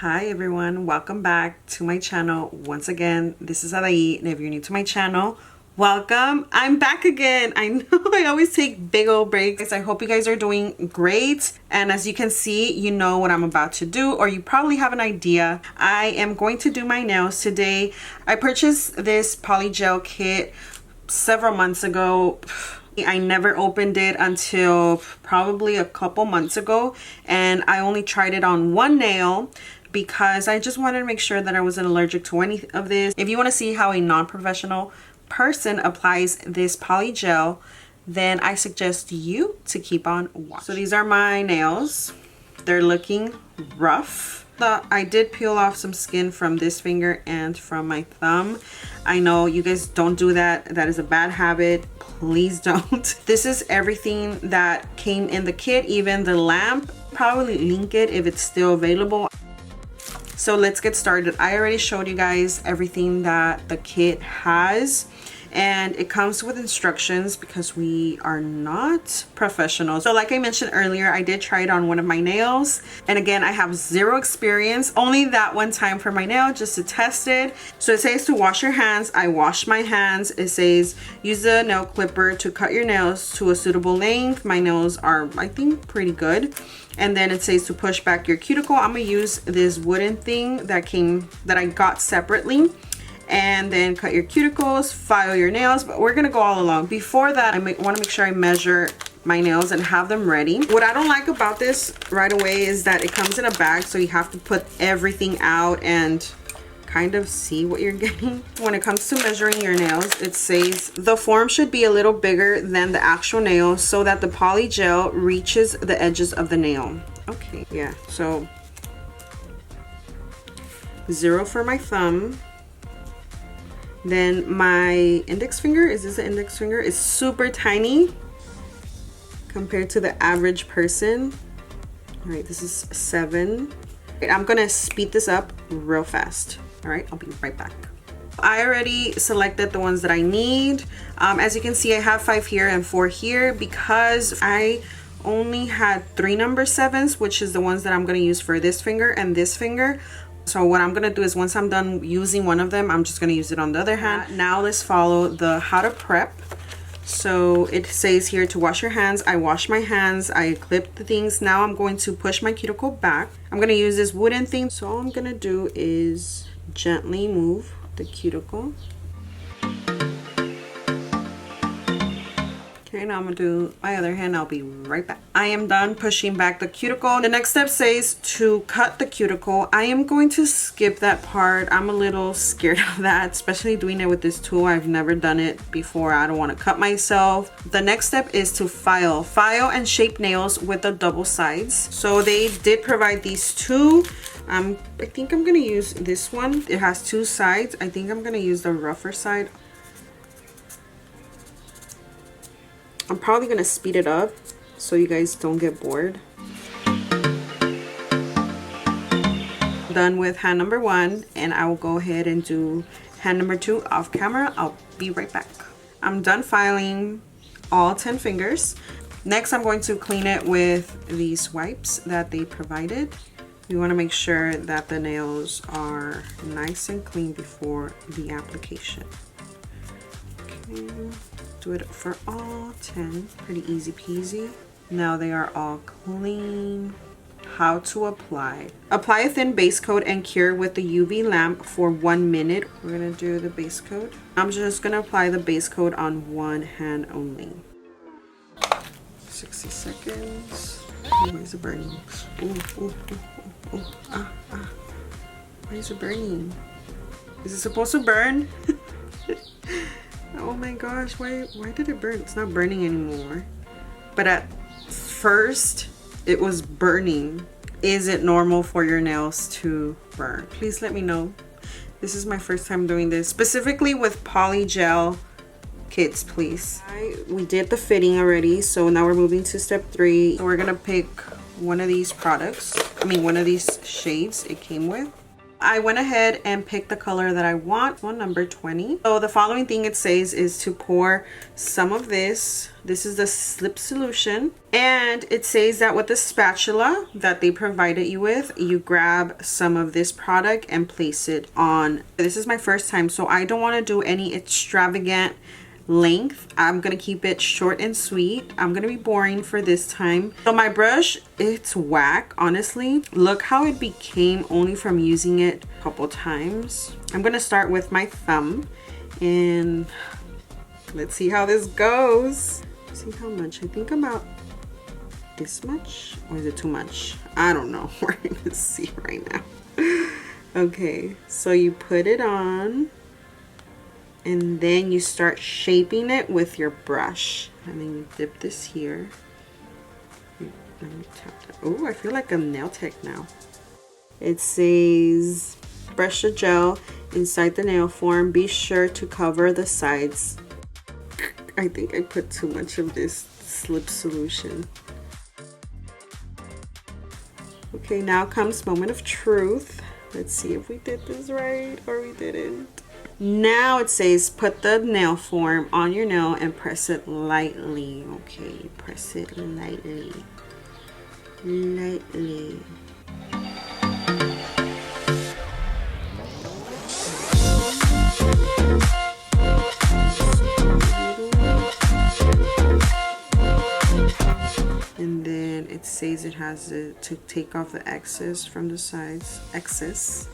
Hi everyone, welcome back to my channel. Once again, this is Adhay, and if you're new to my channel, welcome. I'm back again. I know I always take big old breaks. I hope you guys are doing great, and as you can see, you know what I'm about to do, or you probably have an idea. I am going to do my nails today. I purchased this polygel kit several months ago. I never opened it until probably a couple months ago, and I only tried it on one nail because I just wanted to make sure that I wasn't allergic to any of this. If you want to see how a non-professional person applies this polygel, then I suggest you to keep on watching. So these are my nails. They're looking rough. I did peel off some skin from this finger and from my thumb. I know you guys don't do that. That is a bad habit. Please don't. This is everything that came in the kit, even the lamp. Probably link it if it's still available. So let's get started. I already showed you guys everything that the kit has, and it comes with instructions because we are not professionals. So like I mentioned earlier, I did try it on one of my nails, and again, I have zero experience, only that one time for my nail just to test it. So it says to wash your hands. I washed my hands. It says use the nail clipper to cut your nails to a suitable length. My nails are, I think, pretty good. And then it says to push back your cuticle. I'm gonna use this wooden thing that I got separately. And then cut your cuticles, file your nails, but we're gonna go all along. Before that, I want to make sure I measure my nails and have them ready. What I don't like about this right away is that it comes in a bag, so you have to put everything out and kind of see what you're getting. When it comes to measuring your nails, it says the form should be a little bigger than the actual nail so that the polygel reaches the edges of the nail. Okay, yeah, so 0 for my thumb. Then my index finger, is this an index finger? Is super tiny compared to the average person. All right, this is 7. I'm gonna speed this up real fast. All right, I'll be right back. I already selected the ones that I need. As you can see, I have 5 here and 4 here because I only had 3 number 7s, which is the ones that I'm gonna use for this finger and this finger. So what I'm gonna do is once I'm done using one of them, I'm just gonna use it on the other hand. Now let's follow the how to prep. So it says here to wash your hands. I wash my hands, I clipped the things. Now I'm going to push my cuticle back. I'm gonna use this wooden thing. So all I'm gonna do is gently move the cuticle. Okay, now I'm gonna do my other hand. I'll be right back. I am done pushing back the cuticle. The next step says to cut the cuticle. I am going to skip that part. I'm a little scared of that, especially doing it with this tool. I've never done it before. I don't want to cut myself. The next step is to file and shape nails with the double sides. So they did provide these two. I think I'm gonna use this one. It has 2 sides. I think I'm gonna use the rougher side. I'm probably gonna speed it up so you guys don't get bored. Done with hand number 1, and I will go ahead and do hand number 2 off camera. I'll be right back. I'm done filing all 10 fingers. Next, I'm going to clean it with these wipes that they provided. You want to make sure that the nails are nice and clean before the application. Okay. Do it for all 10. Pretty easy peasy. Now they are all clean. How to apply. Apply a thin base coat and cure with the UV lamp for 1 minute. We're gonna do the base coat. I'm just gonna apply the base coat on one hand only. 60 seconds. Oh, where's it burning? Why is it burning? Is it supposed to burn? Oh my gosh, why did it burn? It's not burning anymore. But at first, it was burning. Is it normal for your nails to burn? Please let me know. This is my first time doing this, specifically with polygel kits, please. We did the fitting already, so now we're moving to step 3. So we're gonna pick one of these products. One of these shades it came with. I went ahead and picked the color that I want, one number 20. So the following thing it says is to pour some of this. This is the slip solution. And it says that with the spatula that they provided you with, you grab some of this product and place it on. This is my first time, so I don't want to do any extravagant length. I'm gonna keep it short and sweet. I'm gonna be boring for this time. So my brush, it's whack, honestly. Look how it became only from using it a couple times. I'm gonna start with my thumb and let's see how this goes. See how much? I think about this much, or is it too much? I don't know. We're gonna see right now. Okay, so you put it on and then you start shaping it with your brush, and then you dip this here. Let me tap that. Oh, I feel like a nail tech now. It says brush the gel inside the nail form. Be sure to cover the sides. I think I put too much of this slip solution. Okay, now comes moment of truth. Let's see if we did this right or we didn't. Now it says put the nail form on your nail and press it lightly. Okay, press it lightly. Lightly. And then it says it has to take off the excess from the sides. Excess.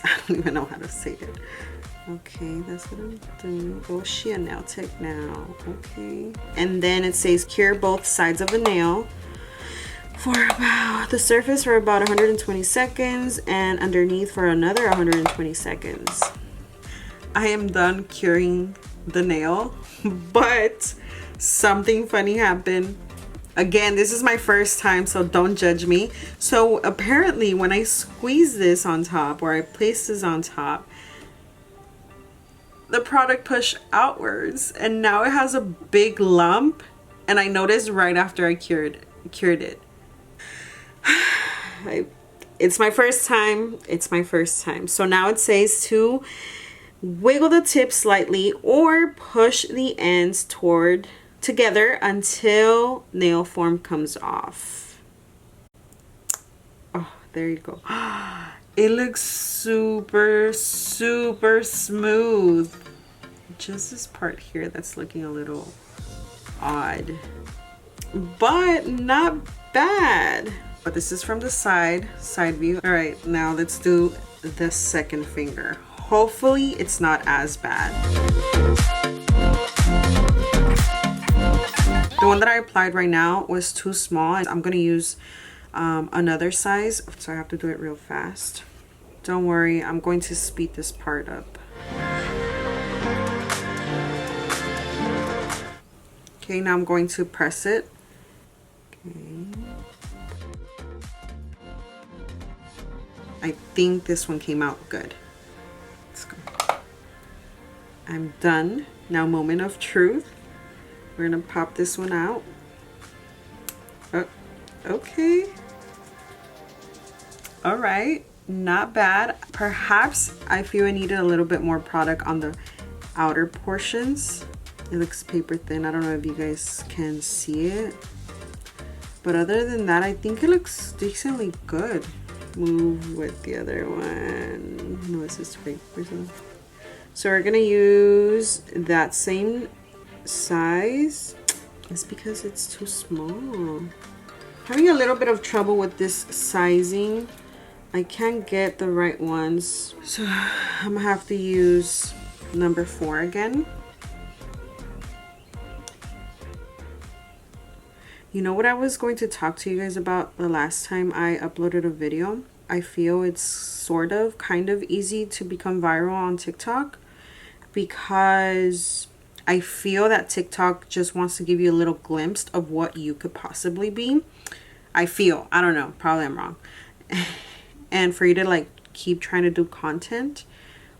I don't even know how to say it. Okay, that's what I'm doing. Oh, she a nail tech now. Okay. And then it says cure both sides of the nail for about the surface for about 120 seconds and underneath for another 120 seconds. I am done curing the nail, but something funny happened. Again, this is my first time, so don't judge me. So apparently when I squeeze this on top, or I place this on top, the product pushed outwards and now it has a big lump, and I noticed right after I cured it. It's my first time. It's my first time. So now it says to wiggle the tip slightly or push the ends together until nail form comes off. Oh, there you go. It looks super smooth. Just this part here that's looking a little odd, but not bad. But this is from the side view. All right, now let's do the second finger. Hopefully it's not as bad. The one that I applied right now was too small. I'm gonna use another size, so I have to do it real fast. Don't worry, I'm going to speed this part up. Okay, now I'm going to press it. Okay. I think this one came out good. Let's go. I'm done. Now, moment of truth. We're gonna pop this one out. Oh, okay. All right, not bad. Perhaps I feel I needed a little bit more product on the outer portions. It looks paper thin. I don't know if you guys can see it, but other than that, I think it looks decently good. Move with the other one. No, this is paper. So we're gonna use that same size. It's because it's too small. Having a little bit of trouble with this sizing. I can't get the right ones, so I'm gonna have to use number 4 again. You know what I was going to talk to you guys about the last time I uploaded a video? I feel it's sort of kind of easy to become viral on TikTok, because I feel that TikTok just wants to give you a little glimpse of what you could possibly be. I feel, I don't know, probably I'm wrong. And for you to like keep trying to do content,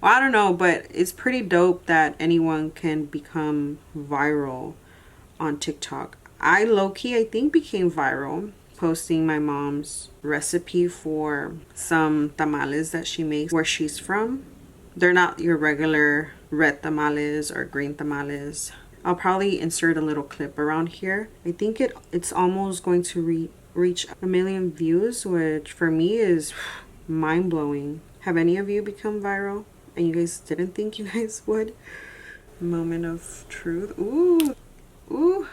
well, I don't know, but it's pretty dope that anyone can become viral on TikTok. I low-key, I think, became viral posting my mom's recipe for some tamales that she makes where she's from. They're not your regular red tamales or green tamales. I'll probably insert a little clip around here. I think it's almost going to reach 1 million views, which for me is mind-blowing. Have any of you become viral and you guys didn't think you guys would? Moment of truth. Ooh, ooh.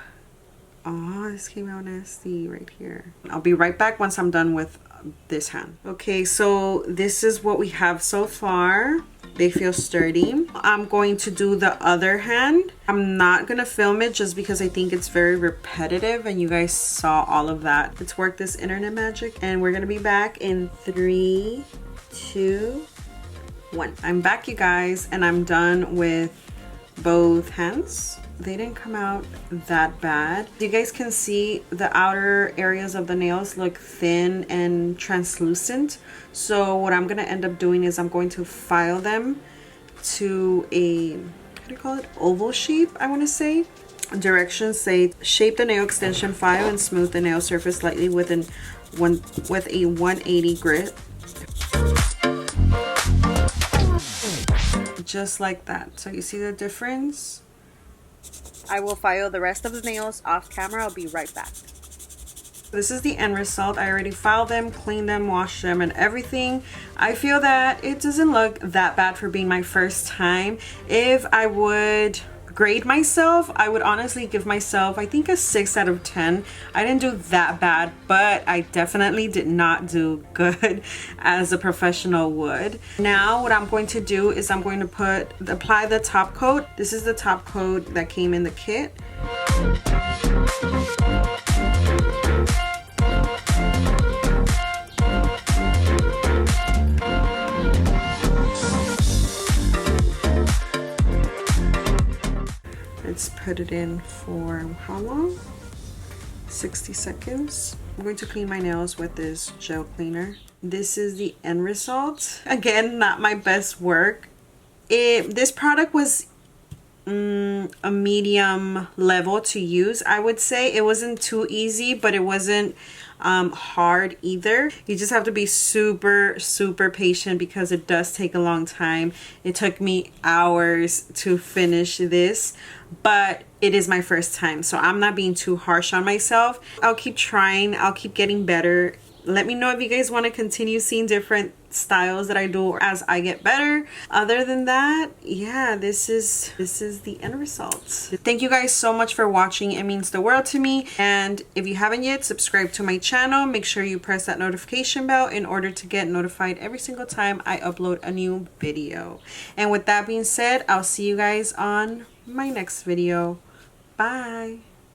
Oh, this came out nasty right here. I'll be right back once I'm done with this hand. Okay, so this is what we have so far. They feel sturdy. I'm going to do the other hand. I'm not gonna film it just because I think it's very repetitive and you guys saw all of that. Let's work this internet magic and we're gonna be back in 3, 2, 1. I'm back, you guys, and I'm done with both hands. They didn't come out that bad. You guys can see the outer areas of the nails look thin and translucent. So what I'm gonna end up doing is I'm going to file them to a, what do you call it, oval shape, I wanna say. Directions say shape the nail extension file and smooth the nail surface slightly with a 180 grit. Just like that. So you see the difference? I will file the rest of the nails off camera. I'll be right back. This is the end result. I already filed them, cleaned them, washed them, and everything. I feel that it doesn't look that bad for being my first time. If I would grade myself, I would honestly give myself, I think, a 6 out of 10. I didn't do that bad, but I definitely did not do good as a professional would. Now what I'm going to do is I'm going to apply the top coat. This is the top coat that came in the kit. Let's put it in for how long? 60 seconds. I'm going to clean my nails with this gel cleaner. This is the end result. Again, not my best work. This product was a medium level to use. I would say it wasn't too easy, but it wasn't hard either. You just have to be super patient because it does take a long time. It took me hours to finish this, but it is my first time, so I'm not being too harsh on myself. I'll keep trying. I'll keep getting better. Let me know if you guys want to continue seeing different styles that I do as I get better. Other than that, yeah, this is the end result. Thank you guys so much for watching. It means the world to me. And if you haven't yet, subscribe to my channel. Make sure you press that notification bell in order to get notified every single time I upload a new video. And with that being said, I'll see you guys on my next video. Bye.